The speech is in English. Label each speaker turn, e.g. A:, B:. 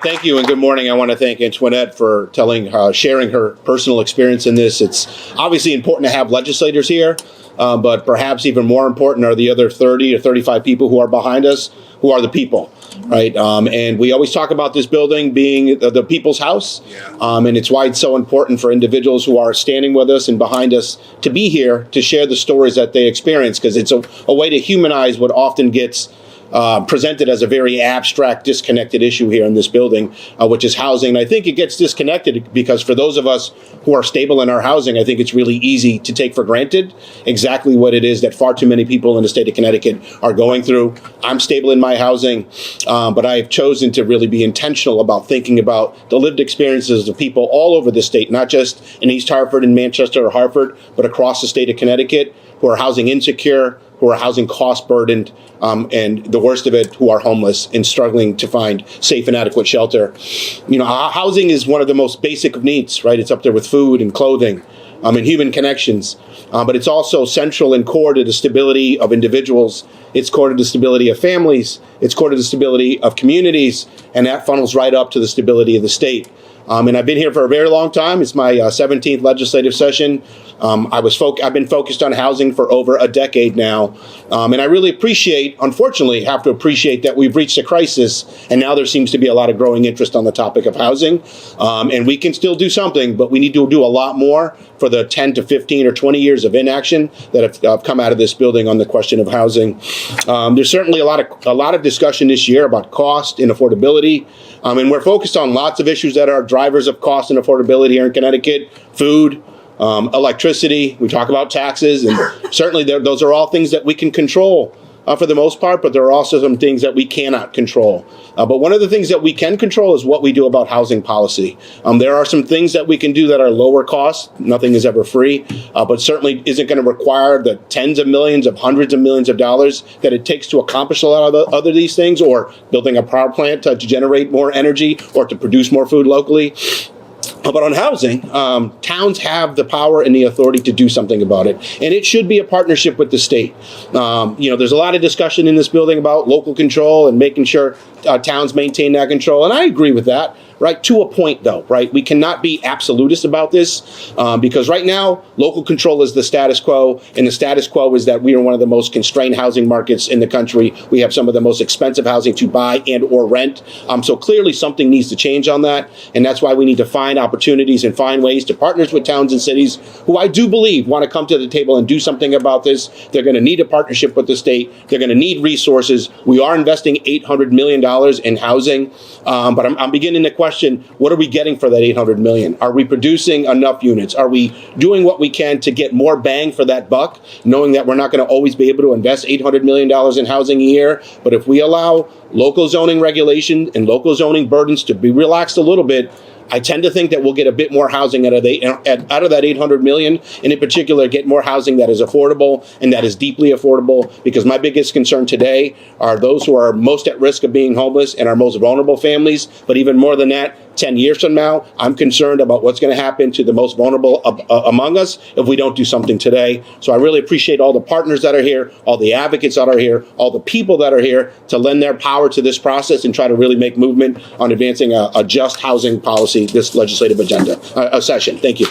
A: Thank you and good morning. I want to thank Antoinette for sharing her personal experience in this. It's obviously important to have legislators here, but perhaps even more important are the other 30 or 35 people who are behind us, who are the people, right? And we always talk about this building being the people's house, and it's why it's so important for individuals who are standing with us and behind us to be here to share the stories that they experience, because it's a way to humanize what often gets presented as a very abstract, disconnected issue here in this building, which is housing. And I think it gets disconnected because for those of us who are stable in our housing, I think it's really easy to take for granted exactly what it is that far too many people in the state of Connecticut are going through. I'm stable in my housing, but I have chosen to really be intentional about thinking about the lived experiences of people all over the state, not just in East Hartford and Manchester or Hartford, but across the state of Connecticut, who are housing insecure, who are housing cost burdened, and the worst of it, who are homeless and struggling to find safe and adequate shelter. You know, housing is one of the most basic of needs, right? It's up there with food and clothing and human connections. But it's also central and core to the stability of individuals. It's core to the stability of families. It's core to the stability of communities. And that funnels right up to the stability of the state. And I've been here for a very long time. It's my 17th legislative session. I've been focused on housing for over a decade now. And I really unfortunately, have to appreciate that we've reached a crisis, and now there seems to be a lot of growing interest on the topic of housing. And we can still do something, but we need to do a lot more for the 10 to 15 or 20 years of inaction that have come out of this building on the question of housing. There's certainly a lot of discussion this year about cost and affordability. And we're focused on lots of issues that are drivers of cost and affordability here in Connecticut: food, electricity. We talk about taxes, and certainly those are all things that we can control for the most part, but there are also some things that we cannot control. But one of the things that we can control is what we do about housing policy. There are some things that we can do that are lower cost. Nothing is ever free, but certainly isn't going to require the tens of millions of hundreds of millions of dollars that it takes to accomplish a lot of other these things, or building a power plant to generate more energy or to produce more food locally. But on housing, towns have the power and the authority to do something about it, and it should be a partnership with the state. There's a lot of discussion in this building about local control and making sure towns maintain that control, and I agree with that, right, to a point, though, right? We cannot be absolutist about this because right now, local control is the status quo, and the status quo is that we are one of the most constrained housing markets in the country. We have some of the most expensive housing to buy and or rent, so clearly something needs to change on that, and that's why we need to find opportunities and find ways to partner with towns and cities who I do believe want to come to the table and do something about this. They're going to need a partnership with the state. They're going to need resources. We are investing $800 million in housing, but I'm beginning to question, what are we getting for that $800 million? Are we producing enough units? Are we doing what we can to get more bang for that buck, knowing that we're not going to always be able to invest $800 million in housing a year? But if we allow local zoning regulation and local zoning burdens to be relaxed a little bit, I tend to think that we'll get a bit more housing out of that 800 million, and in particular, get more housing that is affordable and that is deeply affordable, because my biggest concern today are those who are most at risk of being homeless and our most vulnerable families. But even more than that, 10 years from now, I'm concerned about what's going to happen to the most vulnerable among us if we don't do something today. So I really appreciate all the partners that are here, all the advocates that are here, all the people that are here to lend their power to this process and try to really make movement on advancing a just housing policy this legislative session. Thank you.